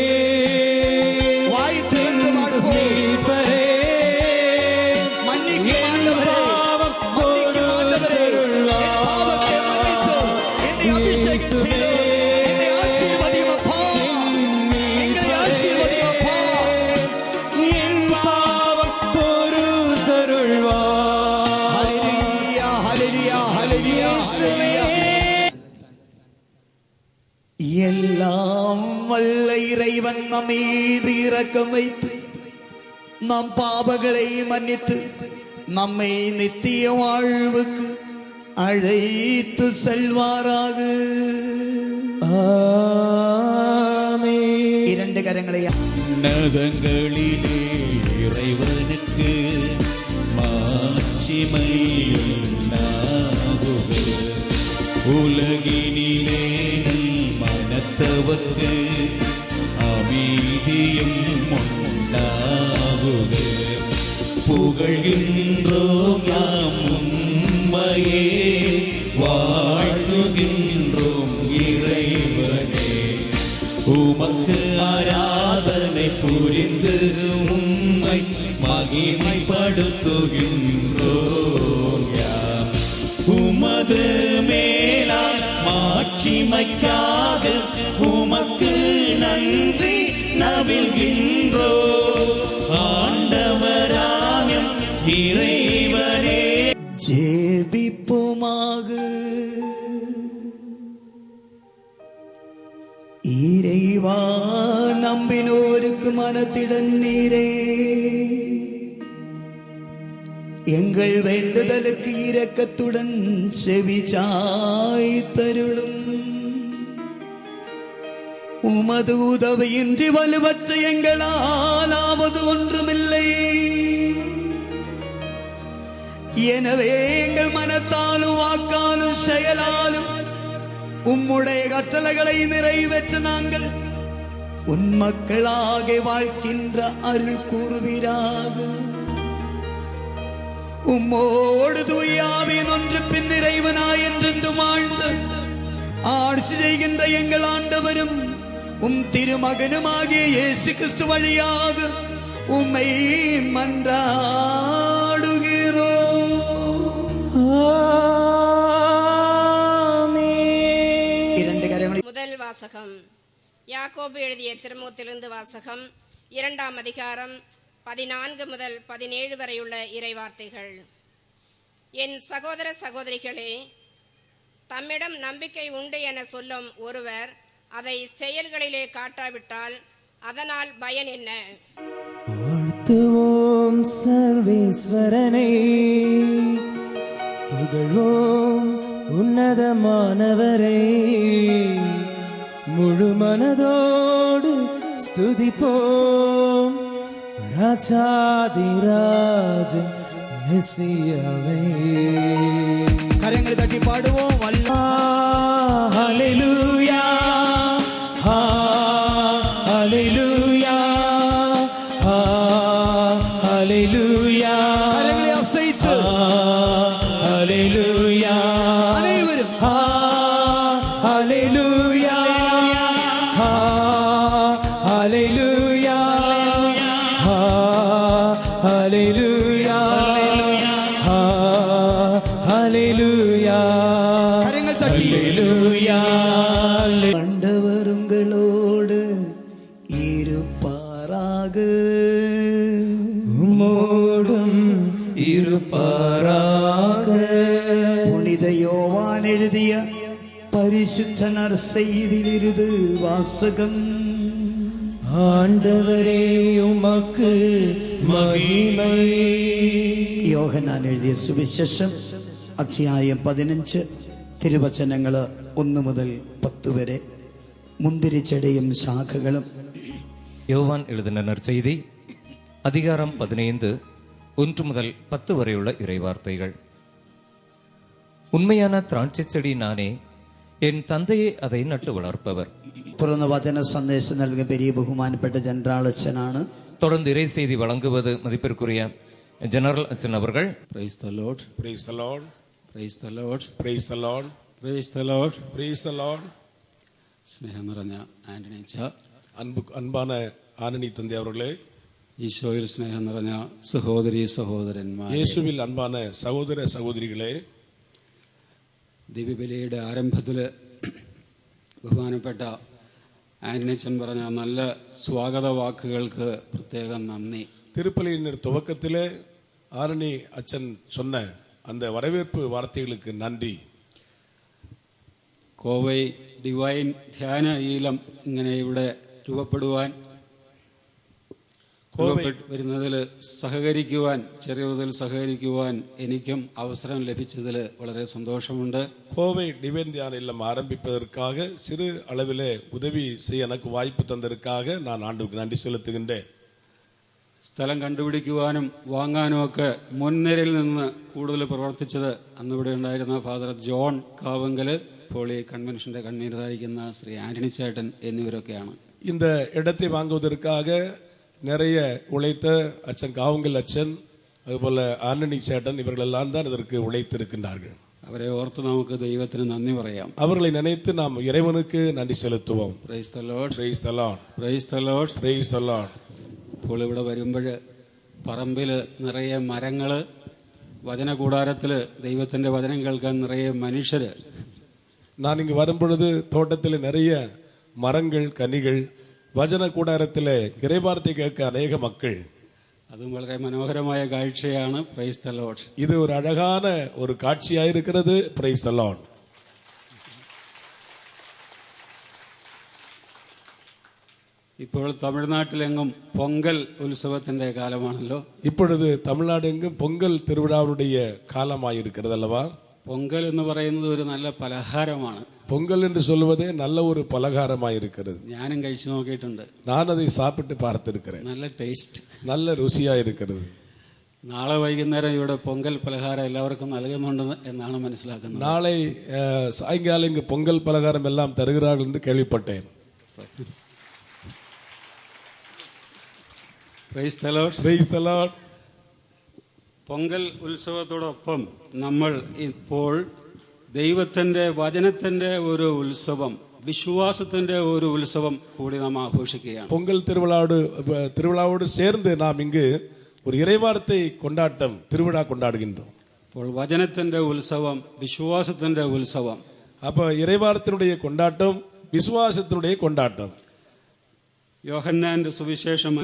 வாய் திறந்து மீட்பரே, எல்லாம் வல்ல இறைவன் நம் மீது இரக்கம் வைத்து நம் பாவங்களை மன்னித்து நம்மை நித்திய வாழ்வுக்கு அழைத்து செல்வாராக. ஆமென். இரண்டு கரங்களை நதங்களிலே இறைவனுக்கு மாட்சிமை உண்டாகுக. உலகினிலே மனத்தவர்க்கு அமைதியும் உண்டாகுக. புகழ்கின்றோம் யாம் உம்மையே, வாழ்த்துகின்றோம் இறைவனே. உமக்கு ஆராதனை புரிந்து உம்மை மகிமைப்படுத்துகின்றோம் யாம். உமது மேலான மாட்சிமைக்காக உமக்கு நன்றி நவில்கின்றோம். ஆண்டவராம் இறைவனே. ஜெபிப்போமாக. இறைவா, நம்பினோருக்கு மனத்திடன் நீரே எங்கள் வேண்டுதலுக்கு இரக்கத்துடன் செவிசாய் தருளும். உமது உதவியின்றி வலுவற்ற எங்களால் ஆவது ஒன்றுமில்லை. எனவே எங்கள் மனத்தாலும் வாக்காலும் செயலாலும் உம்முடைய கட்டளைகளை நிறைவேற்ற நாங்கள் உன் மக்களாக வாழ்கின்ற அருள் கூறுவீராக. உம்மோடு தூயாவின் ஒன்று பின் இறைவனாய் என்றென்றும் வாழ்ந்து ஆட்சி செய்கின்ற எங்கள் ஆண்டவரும் உம் திருமகனுமாகிய இயேசு கிறிஸ்து வழியாக உம்மை மன்றாடுகிறோம். முதல் வாசகம். யாக்கோபு எழுதிய திருமுகத்திலிருந்து வாசகம். 2ஆம் அதிகாரம் 14 முதல் 17 வரையுள்ள இறைவார்த்தைகள். என் சகோதர சகோதரிகளே, தம்மிடம் நம்பிக்கை உண்டு என சொல்லும் ஒருவர் அதை செயல்களிலே காட்டாவிட்டால் அதனால் பயன் என்ன? வாழ்த்துவோம் சர்வேஸ்வரனை, புகழ்வோம் உன்னதமானவரை, முழு மனதோடு ஸ்துதிப்போம் ராஜாதிராஜன் மெசியாவை. കരങ്ങൾ തട്ടി പാടുவோம். Hallelujah hallelujah hallelujah. കരങ്ങളെ അസൈത്ത് ഹല്ലേലൂയ. അനേവരും ഹല്ലേലൂയ ഹല്ലേലൂയ ഹല്ലേലൂയ ഹല്ലേലൂയ. കരങ്ങൾ തട്ടി കണ്ടവർ ഉങ്ങളോട് ഇരുപ്പാറാക, ഉമ്മോടും ഇരുപ്പാറാക. പുനിത യോവാൻ എഴുതിയ പരിശുദ്ധ നற்செய்தியிலிருந்து வாசகம். ஆண்டவரே உமக்கு மகிமை. യോഹന്നാൻ എഴുതിയ സുവിശേഷം അധ്യായം 15 തിരുവചനങ്ങള് 1 മുതൽ 10 വരെ. മുന്തിരിച്ചെടിയും ശാഖകളും. யோவான் எழுதின நற்செய்தி அதிகாரம் 15 1 முதல் 10 வரையுள்ள இறைவார்த்தைகள். உண்மையான திராட்சை செடி நானே, என் தந்தையே அதை நட்டு வளர்ப்பவர். തുറന്ന വചന സന്ദേശം നൽകിയ പെരിയ ബഹുമാനപ്പെട്ട ജനറൽ അച്ഛനാണ്. தொடர்ந்து இறை செய்தி வழங்குவது மதிப்பிற்குரிய ஜெனரல் அச்சன் அவர்கள். Praise the Lord. Praise the Lord. Praise the Lord. Praise the Lord. Praise the Lord. Praise the Lord. സ്നേഹം നിറഞ്ഞ ആന്റണി അച്ഛ, அன்பான ஆனனி தந்தை அவர்களே, ഈശോയിൽ സ്നേഹം നിറഞ്ഞ സഹോദരി സഹോദരന്മാർ, இயேசுவில் அன்பான சகோதர சகோதரிகளே, ദിവ്യബലിയുടെ ആരംഭത്തിൽ ബഹുമാനപ്പെട്ട ആന്റണി അച്ഛൻ പറഞ്ഞ നല്ല സ്വാഗത വാക്കുകൾക്ക് പ്രത്യേകം നന്ദി. திருப்பலியினர் துவக்கத்திலே ஆரணி அச்சன் சொன்ன அந்த வரவேற்பு வார்த்தைகளுக்கு நன்றி. കോവൈ ഡിവൈൻ ധ്യാന ഈലം ഇങ്ങനെ ഇവിടെ രൂപപ്പെടുവാൻ വരുന്നതിൽ സഹകരിക്കുവാൻ, ചെറിയ തോതിൽ സഹകരിക്കുവാൻ എനിക്കും അവസരം ലഭിച്ചതിൽ വളരെ സന്തോഷമുണ്ട്. கோவை டிவைன் தியான இல்லம் ஆரம்பிப்பதற்காக சிறு அளவிலே உதவி செய்ய எனக்கு வாய்ப்பு தந்ததற்காக நான் ஆண்டவருக்கு நன்றி செலுத்துகின்றேன். സ്ഥലം കണ്ടുപിടിക്കുവാനും വാങ്ങാനും ഒക്കെ മുൻനിരയിൽ നിന്ന് കൂടുതൽ പ്രവർത്തിച്ചത് അന്നിവിടെ ഉണ്ടായിരുന്ന ഫാദർ ജോൺ കാവങ്കല്, ഇപ്പോൾ ഈ കൺവെൻഷന്റെ കൺവീനറായിരിക്കുന്ന ശ്രീ ആന്റണി ചേട്ടൻ എന്നിവരൊക്കെയാണ്. இந்த இடத்தை வாங்குவதற்காக நிறைய உழைத்த அச்சன் காவங்கல் அச்சன், அதுபோல ஆண்டனி சேட்டன், இவர்கள் எல்லாம் தான் இதற்கு உழைத்திருக்கின்றார்கள். അവരെ ഓർത്ത് നമുക്ക് ദൈവത്തിന് നന്ദി പറയാം. அவர்களை நினைத்து நாம் இறைவனுக்கு நன்றி செலுத்துவோம். Price the Lord. Praise the Lord. Price the Lord. Praise the Lord. ഇപ്പോൾ ഇവിടെ വരുമ്പോൾ പറമ്പിൽ നിറയെ മരങ്ങള്, വചനകൂടാരത്തില് ദൈവത്തിന്റെ വചനം കേൾക്കാൻ നിറയെ മനുഷ്യര്. நான் இங்கு வரும்பொழுது தோட்டத்தில் நிறைய மரங்கள், கனிகள், வചன கூடாரத்தில் இறைவார்த்தை கேட்க அநேக மக்கள். അതും വളരെ മനോഹരമായ കാഴ്ചയാണ്. Price the Lord. இது ஒரு அழகான ஒரு காட்சியாயிருக்கிறது. Praise the Lord. ഇപ്പോൾ തമിഴ്നാട്ടിലെങ്ങും പൊങ്കൽ ഉത്സവത്തിന്റെ കാലമാണല്ലോ. இப்பொழுது தமிழ்நாடு எங்கும் பொங்கல் திருவிழாவுடைய காலமாயிருக்கிறது அல்லவா? പൊങ്കൽ എന്ന് പറയുന്നത് ഒരു നല്ല പലഹാരമാണ്. பொங்கல் என்று சொல்வதே நல்ல ஒரு பலகாரமாயிருக்கிறது. ഞാനും കഴിച്ചു നോക്കിയിട്ടുണ്ട്. நான் அதை சாப்பிட்டு பார்த்திருக்கிறேன். നല്ല ടേസ്റ്റ്, நல்ல ருசியா இருக்கிறது. നാളെ വൈകുന്നേരം ഇവിടെ പൊങ്കൽ പലഹാരം എല്ലാവർക്കും നൽകുന്നുണ്ട് എന്നാണ് മനസ്സിലാക്കുന്നത്. நாளை சாயங்காலம் இங்கு பொங்கல் பலகாரம் எல்லாம் தருகிறார்கள் என்று கேள்விப்பட்டேன். Praise the Lord. Praise the Lord. Pongal ഉത്സവത്തോടൊപ്പം നമ്മൾ ഇപ്പോൾ ദൈവത്തിന്റെ വചനത്തിന്റെ ഒരു ഉത്സവം, വിശ്വാസത്തിന്റെ ഒരു ഉത്സവം കൂടി നാം ആഘോഷിക്കുകയാണ്. பொங்கல் திருவிழாவோடு சேர்ந்து நாம் இங்கு ஒரு இறைவார்த்தை கொண்டாட்டம் திருவிழா கொண்டாடுகின்றோம். അപ്പോൾ വചനത്തിന്റെ ഉത്സവം, വിശ്വാസത്തിന്റെ ഉത്സവം. அப்ப இறைவார்த்தையினுடைய கொண்டாட்டம், விசுவாசத்தினுடைய கொண்டாட்டம். യോഹന്നാന്റെ സുവിശേഷം